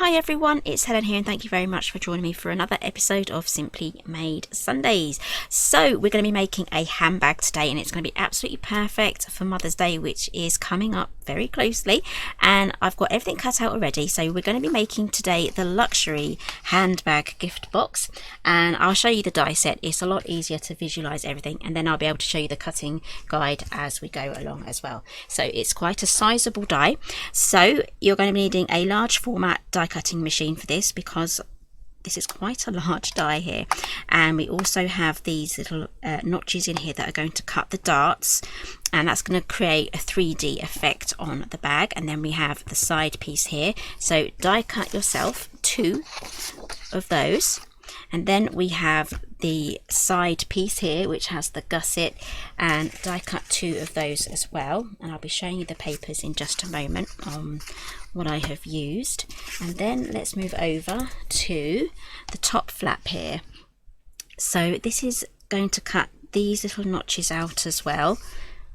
Hi everyone, it's Helen here and thank you very much for joining me for another episode of Simply Made Sundays. So we're going to be making a handbag today and it's going to be absolutely perfect for Mother's Day, which is coming up very closely, and I've got everything cut out already. So we're going to be making today the Luxury Handbag gift box, and I'll show you the die set. It's a lot easier to visualize everything, and then I'll be able to show you the cutting guide as we go along as well. So it's quite a sizable die, so you're going to be needing a large format die cutting machine for this because this is quite a large die here, and we also have these little notches in here that are going to cut the darts, and that's going to create a 3D effect on the bag. And then we have the side piece here, so die cut yourself 2 of those. And then we have the side piece here which has the gusset, and die cut 2 of those as well, and I'll be showing you the papers in just a moment on what I have used. And then let's move over to the top flap here. So this is going to cut these little notches out as well,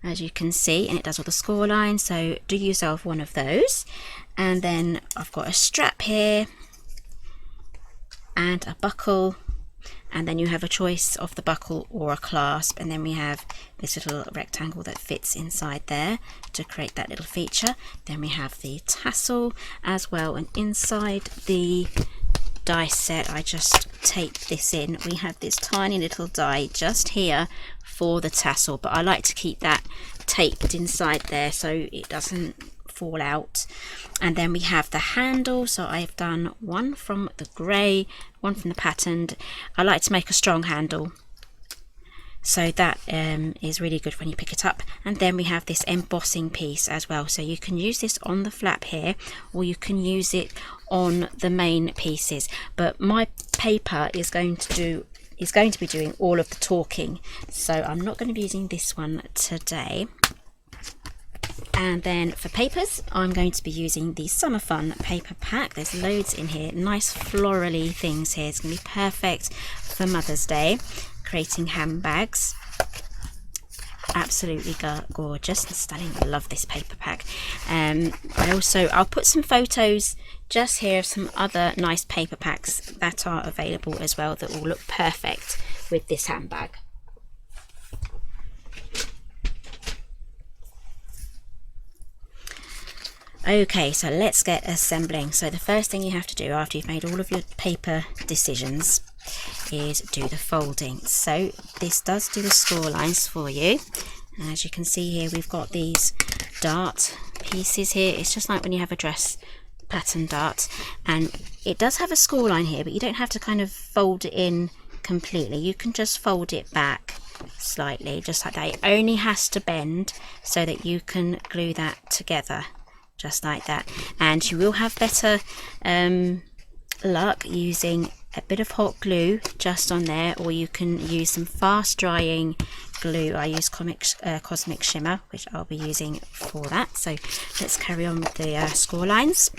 as you can see, and it does all the score lines, so do yourself one of those. And then I've got a strap here and a buckle, and then you have a choice of the buckle or a clasp, and then we have this little rectangle that fits inside there to create that little feature. Then we have the tassel as well, and inside the die set I just taped this in. We have this tiny little die just here for the tassel, but I like to keep that taped inside there so it doesn't fall out. And then we have the handle, so I've done one from the grey, one from the patterned. I like to make a strong handle, so that is really good when you pick it up. And then we have this embossing piece as well, so you can use this on the flap here or you can use it on the main pieces, but my paper is going to be doing all of the talking, so I'm not going to be using this one today. And then for papers, I'm going to be using the Summer Fun paper pack. There's loads in here, nice florally things here. It's going to be perfect for Mother's Day, creating handbags. Absolutely gorgeous and stunning. I love this paper pack. I'll put some photos just here of some other nice paper packs that are available as well that will look perfect with this handbag. Okay, so let's get assembling. So the first thing you have to do after you've made all of your paper decisions is do the folding. So this does do the score lines for you. And as you can see here, we've got these dart pieces here. It's just like when you have a dress pattern dart, and it does have a score line here, but you don't have to kind of fold it in completely. You can just fold it back slightly, just like that. It only has to bend so that you can glue that together, just like that. And you will have better luck using a bit of hot glue just on there, or you can use some fast drying glue. I use Cosmic Shimmer, which I'll be using for that. So let's carry on with the score lines.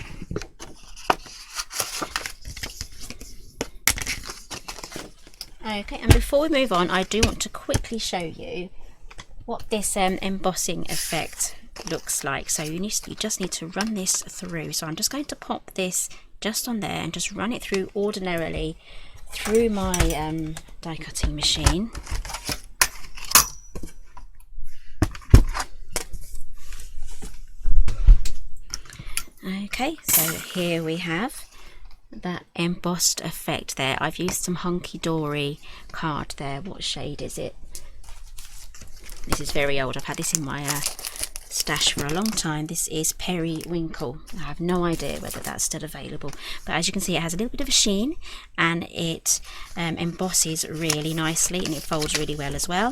Okay, and before we move on, I do want to quickly show you what this embossing effect looks like. So you just need to run this through. So I'm just going to pop this just on there and just run it through ordinarily through my die cutting machine. Okay, so here we have that embossed effect there. I've used some Hunky Dory card there. What shade is it? This is very old. I've had this in my stash for a long time. This is Periwinkle. I have no idea whether that's still available, but as you can see, it has a little bit of a sheen and it embosses really nicely, and it folds really well as well.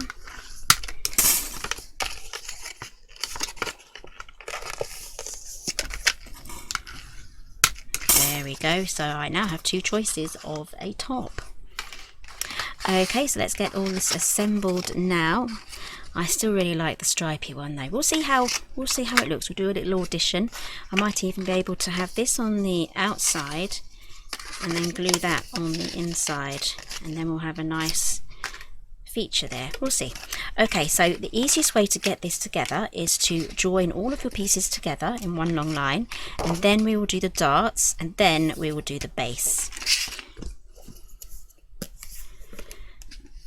There we go. So I now have 2 choices of a top. Okay, so let's get all this assembled now. I still really like the stripy one though. We'll see how it looks. We'll do a little audition. I might even be able to have this on the outside and then glue that on the inside, and then we'll have a nice feature there. We'll see. Okay, so the easiest way to get this together is to join all of your pieces together in one long line, and then we will do the darts, and then we will do the base.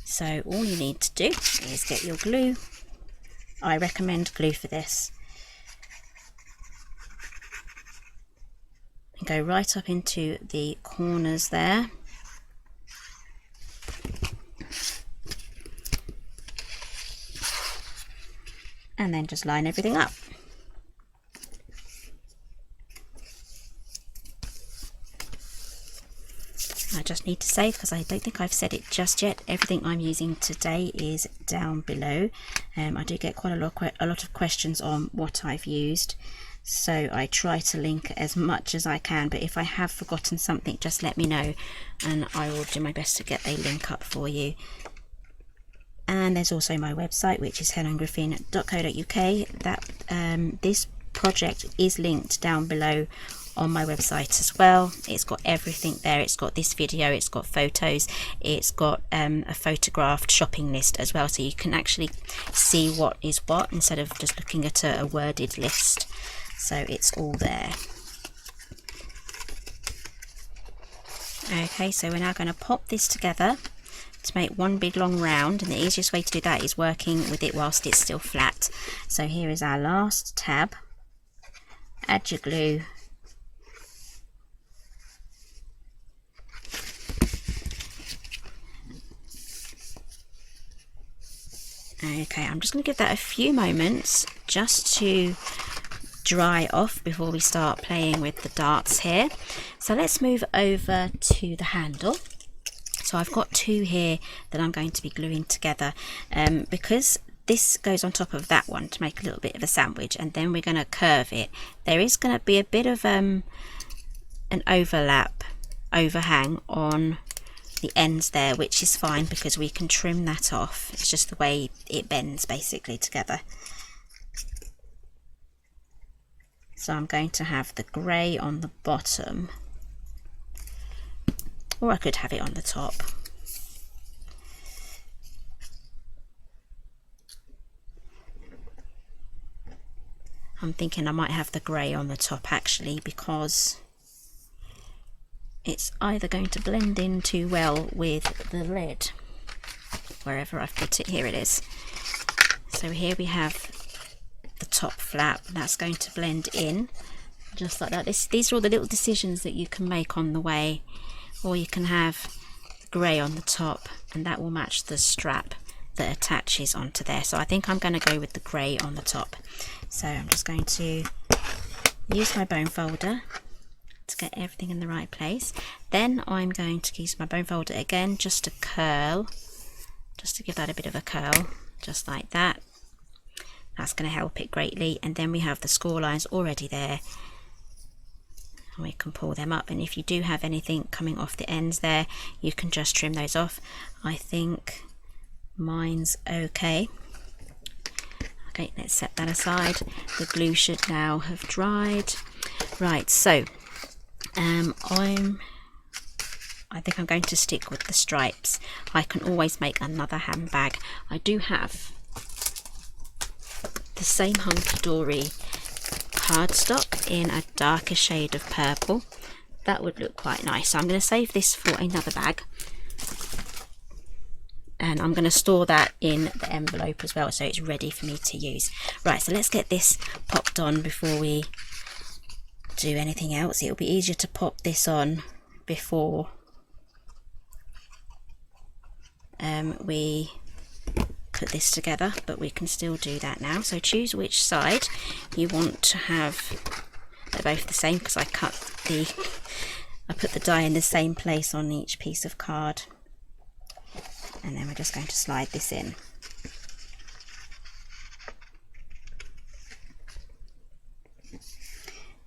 So all you need to do is get your glue. I recommend glue for this. And go right up into the corners there. And then just line everything up. I just need to say, because I don't think I've said it just yet, everything I'm using today is down below. I do get quite a lot of questions on what I've used, so I try to link as much as I can, but if I have forgotten something, just let me know and I will do my best to get a link up for you. And there's also my website, which is helengriffin.co.uk. That this project is linked down below on my website as well. It's got everything there. It's got this video, it's got photos, it's got a photographed shopping list as well, so you can actually see what is what instead of just looking at a worded list. So it's all there. Okay, so we're now going to pop this together to make one big long round, and the easiest way to do that is working with it whilst it's still flat. So here is our last tab. Add your glue. Okay, I'm just going to give that a few moments just to dry off before we start playing with the darts here. So let's move over to the handle. So I've got two here that I'm going to be gluing together, because this goes on top of that one to make a little bit of a sandwich, and then we're going to curve it. There is going to be a bit of an overhang on the ends there, which is fine because we can trim that off. It's just the way it bends basically together. So I'm going to have the grey on the bottom, or I could have it on the top. I'm thinking I might have the grey on the top actually, because it's either going to blend in too well with the lid. Wherever I've put it, here it is. So here we have the top flap, that's going to blend in just like that. These are all the little decisions that you can make on the way. Or you can have grey on the top, and that will match the strap that attaches onto there. So I think I'm going to go with the grey on the top. So I'm just going to use my bone folder to get everything in the right place. Then I'm going to use my bone folder again just to curl, just to give that a bit of a curl, just like that. That's going to help it greatly. And then we have the score lines already there. We can pull them up, and if you do have anything coming off the ends there, you can just trim those off. I think mine's okay. Okay, let's set that aside. The glue should now have dried. Right, so I think I'm going to stick with the stripes. I can always make another handbag. I do have the same hunky-dory cardstock in a darker shade of purple. That would look quite nice. So I'm going to save this for another bag, and I'm going to store that in the envelope as well, so it's ready for me to use. Right, so let's get this popped on before we do anything else. It'll be easier to pop this on before we put this together, but we can still do that now. So choose which side you want to have. They're both the same because I put the die in the same place on each piece of card, and then we're just going to slide this in.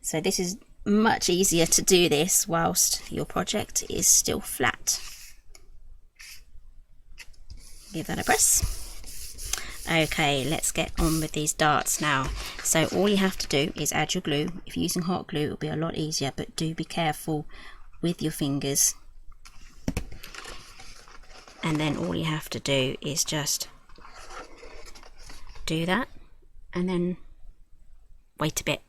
So this is much easier to do this whilst your project is still flat. Give that a press. Okay, let's get on with these darts now. So all you have to do is add your glue. If you're using hot glue, it'll be a lot easier, but do be careful with your fingers. and then all you have to do is just do that and then wait a bit.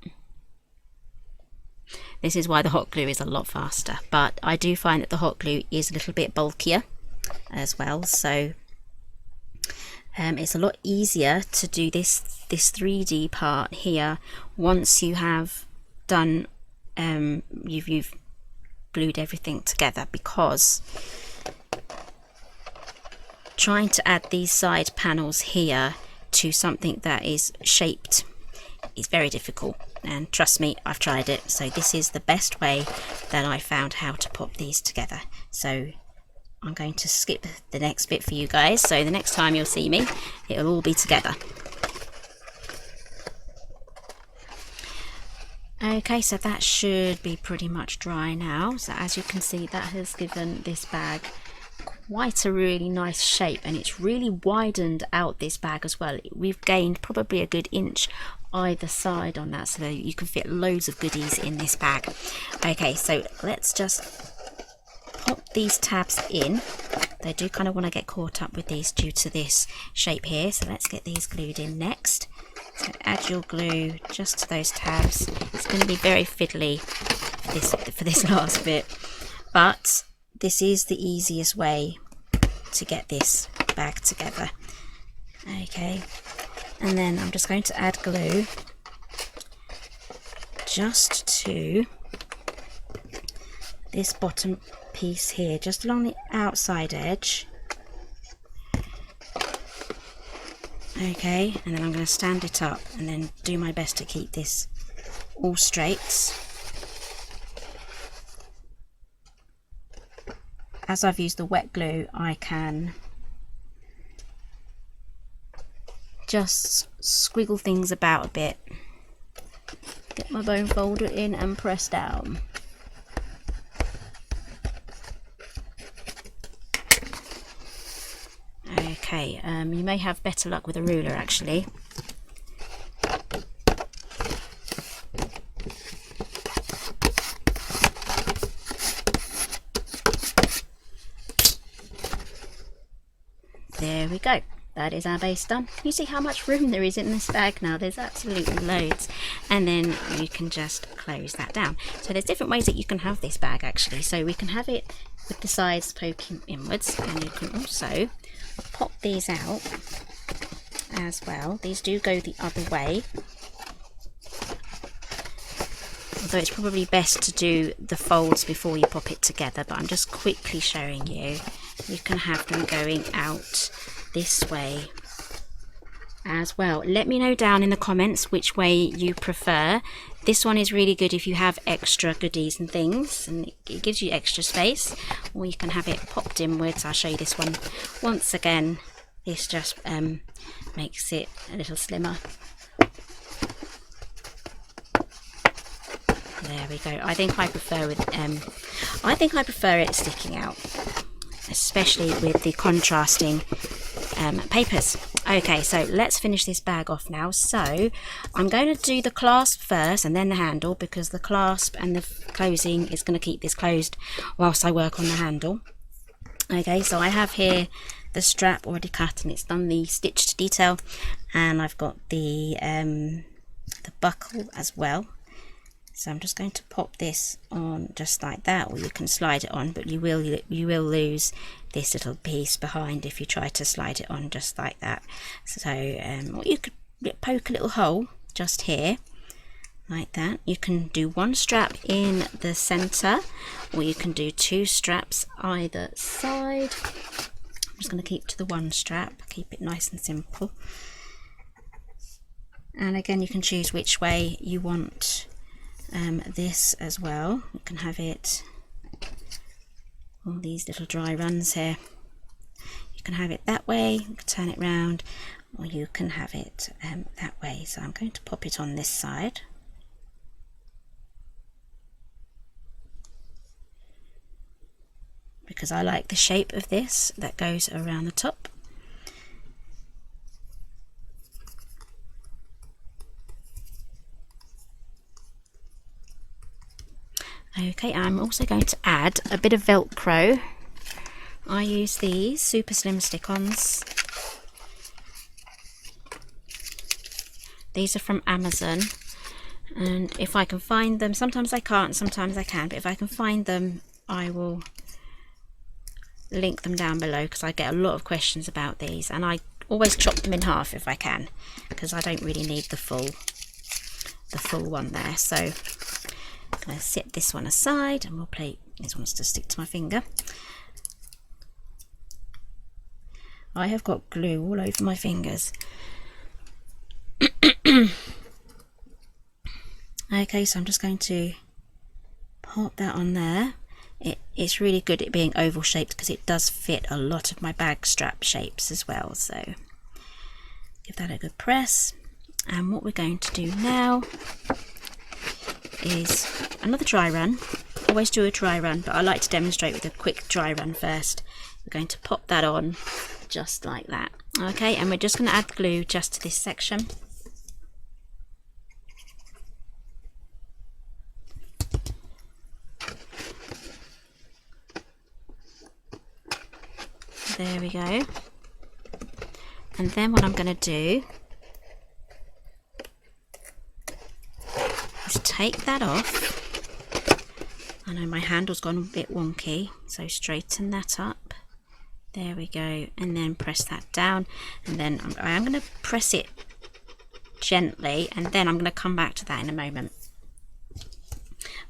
This is why the hot glue is a lot faster, but I do find that the hot glue is a little bit bulkier as well, so it's a lot easier to do this 3D part here once you have done you've glued everything together, because trying to add these side panels here to something that is shaped is very difficult, and trust me, I've tried it. So this is the best way that I found how to pop these together. So I'm going to skip the next bit for you guys, so the next time you'll see me, it'll all be together. Okay, so that should be pretty much dry now. So as you can see, that has given this bag quite a really nice shape, and it's really widened out this bag as well. We've gained probably a good inch either side on that, so that you can fit loads of goodies in this bag. Okay, so let's just pop these tabs in. They do kind of want to get caught up with these due to this shape here, so let's get these glued in next. So add your glue just to those tabs. It's going to be very fiddly for this last bit, but this is the easiest way to get this bag together. Okay, and then I'm just going to add glue just to this bottom piece here, just along the outside edge. Okay, and then I'm going to stand it up and then do my best to keep this all straight. As I've used the wet glue, I can just squiggle things about a bit, get my bone folder in and press down. Okay, you may have better luck with a ruler actually. There we go. That is our base done. Can you see how much room there is in this bag now? There's absolutely loads. And then you can just close that down. So there's different ways that you can have this bag actually. So we can have it with the sides poking inwards, and you can also pop these out as well. These do go the other way, although it's probably best to do the folds before you pop it together, but I'm just quickly showing you. You can have them going out this way as well. Let me know down in the comments which way you prefer. This one is really good if you have extra goodies and things, and it gives you extra space, or you can have it popped inwards. I'll show you this one once again. This just makes it a little slimmer. There we go. I think I prefer it sticking out, especially with the contrasting papers. Okay, so let's finish this bag off now. So I'm going to do the clasp first and then the handle, because the clasp and the closing is going to keep this closed whilst I work on the handle. Okay, so I have here the strap already cut, and it's done the stitched detail, and I've got the buckle as well. So I'm just going to pop this on just like that, or you can slide it on, but you will lose this little piece behind if you try to slide it on just like that. So or you could poke a little hole just here like that. You can do one strap in the center, or you can do two straps either side. I'm just going to keep to the one strap, keep it nice and simple. And again, you can choose which way you want this as well. You can have it all these little dry runs here. You can have it that way, you can turn it round, or you can have it that way. So I'm going to pop it on this side. Because I like the shape of this that goes around the top. Okay, I'm also going to add a bit of Velcro I use these super slim stick-ons. These are from Amazon, and if I can find them, sometimes I can't, sometimes I can, but if I can find them, I will link them down below, because I get a lot of questions about these, and I always chop them in half if I can, because I don't really need the full one there. So I'm going to set this one aside, and we'll play. This one's to stick to my finger. I have got glue all over my fingers. Okay, so I'm just going to pop that on there. It's really good at being oval shaped, because it does fit a lot of my bag strap shapes as well. So give that a good press. And what we're going to do now is another dry run. Always do a dry run, but I like to demonstrate with a quick dry run first. We're going to pop that on just like that. Okay, and we're just going to add glue just to this section. There we go. And then what I'm going to do is take that off. I know my handle's gone a bit wonky, so straighten that up. There we go, and then press that down, and then I am going to press it gently, and then I'm going to come back to that in a moment.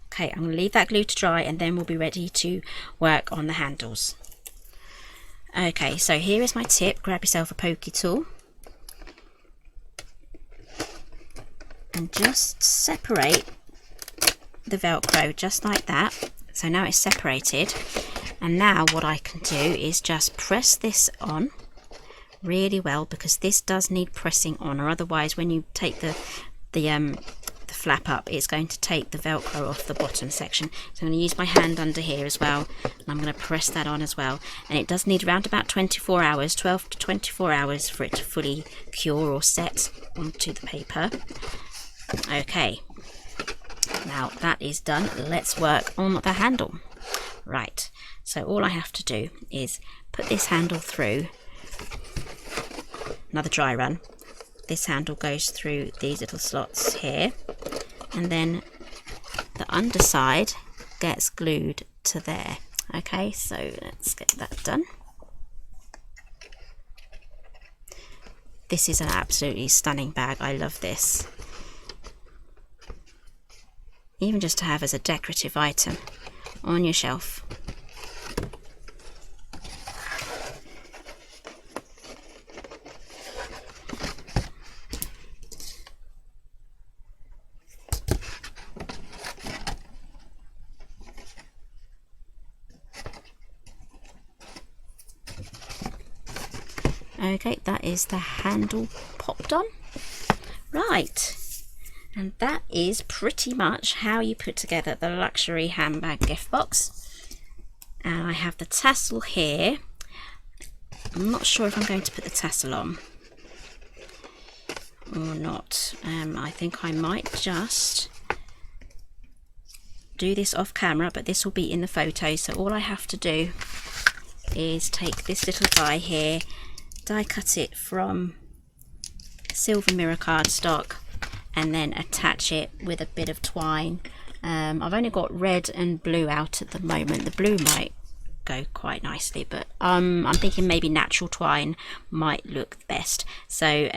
Okay, I'm going to leave that glue to dry, and then we'll be ready to work on the handles. Okay, so here is my tip. Grab yourself a pokey tool and just separate the Velcro just like that. So now it's separated, and now what I can do is just press this on really well, because this does need pressing on, or otherwise when you take the flap up, it's going to take the Velcro off the bottom section. So I'm going to use my hand under here as well, and I'm going to press that on as well. And it does need around about 24 hours, 12 to 24 hours for it to fully cure or set onto the paper. Okay, now that is done, let's work on the handle. Right, so all I have to do is put this handle through, another dry run. This handle goes through these little slots here, and then the underside gets glued to there. Okay, so let's get that done. This is an absolutely stunning bag. I love this. Even just to have as a decorative item on your shelf. Okay, that is the handle popped on. Right, and that is pretty much how you put together the luxury handbag gift box. And I have the tassel here. I'm not sure if I'm going to put the tassel on or not. I think I might just do this off camera, but this will be in the photo. So all I have to do is take this little die here, die cut it from silver mirror cardstock, and then attach it with a bit of twine. I've only got red and blue out at the moment. The blue might go quite nicely, but I'm thinking maybe natural twine might look best. So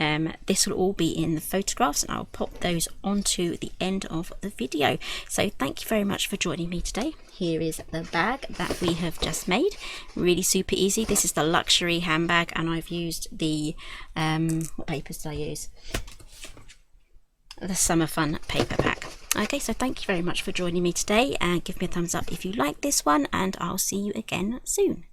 this will all be in the photographs, and I'll pop those onto the end of the video. So thank you very much for joining me today. Here is the bag that we have just made. Really super easy. This is the luxury handbag, and I've used the what papers did I use? The Summer Fun paper pack. Okay, so thank you very much for joining me today, and give me a thumbs up if you like this one, and I'll see you again soon.